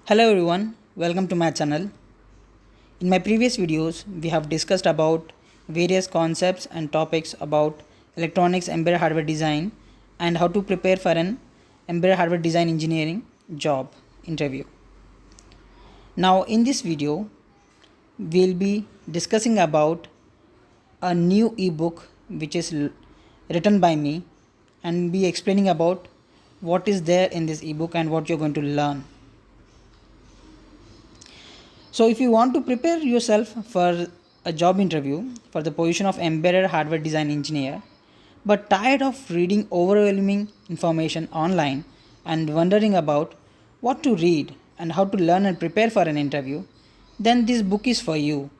Hello everyone, welcome to my channel. In my previous videos, we have discussed about various concepts and topics about electronics embedded hardware design and how to prepare for an embedded hardware design engineering job interview. Now in this video, we'll be discussing about a new ebook which is written by me and be explaining about what is there in this ebook and what you're going to learn. So if you want to prepare yourself for a job interview for the position of embedded hardware design engineer, but tired of reading overwhelming information online and wondering about what to read and how to learn and prepare for an interview, then this book is for you.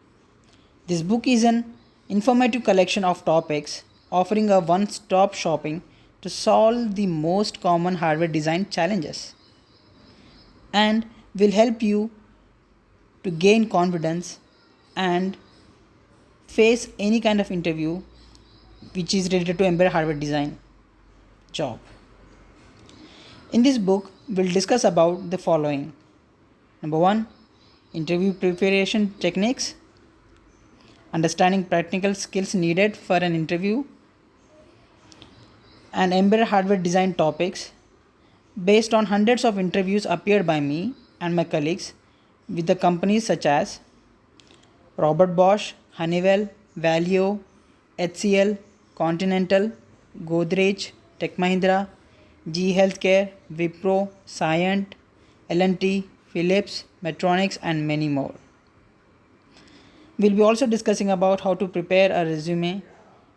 This book is an informative collection of topics offering a one-stop shopping to solve the most common hardware design challenges and will help you to gain confidence and face any kind of interview which is related to embedded hardware design job. In this book, we'll discuss about the following. Number 1, interview preparation techniques, understanding practical skills needed for an interview, and embedded hardware design topics based on hundreds of interviews appeared by me and my colleagues with the companies such as Robert Bosch, Honeywell, Valeo, HCL, Continental, Godrej, Tech Mahindra, GE Healthcare, Wipro, Cyient, L&T, Philips, Medtronic and many more. We'll be also discussing about how to prepare a resume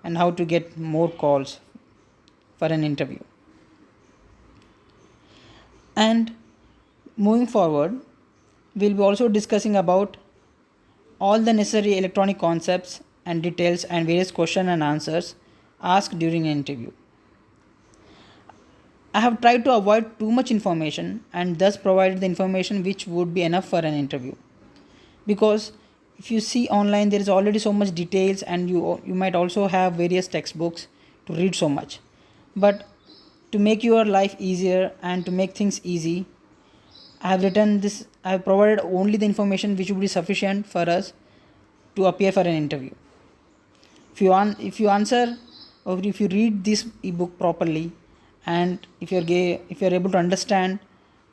and how to get more calls for an interview. And moving forward, we'll be also discussing about all the necessary electronic concepts and details and various questions and answers asked during an interview. I have tried to avoid too much information and thus provided the information which would be enough for an interview. Because if you see online, there is already so much details and you might also have various textbooks to read so much. But to make your life easier and to make things easy, I have provided only the information which would be sufficient for us to appear for an interview. If you answer or if you read this ebook properly and if you're able to understand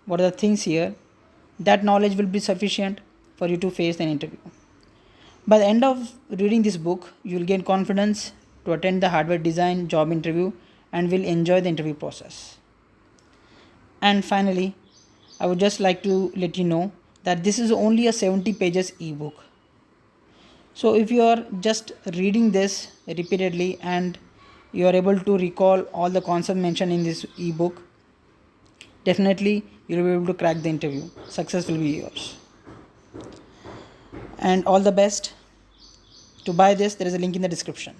what are the things here, that knowledge will be sufficient for you to face an interview. By the end of reading this book, you will gain confidence to attend the hardware design job interview and will enjoy the interview process. And finally, I would just like to let you know that this is only a 70 pages ebook. So if you are just reading this repeatedly and you are able to recall all the concepts mentioned in this ebook, definitely you will be able to crack the interview. Success will be yours. And all the best. To buy this, there is a link in the description.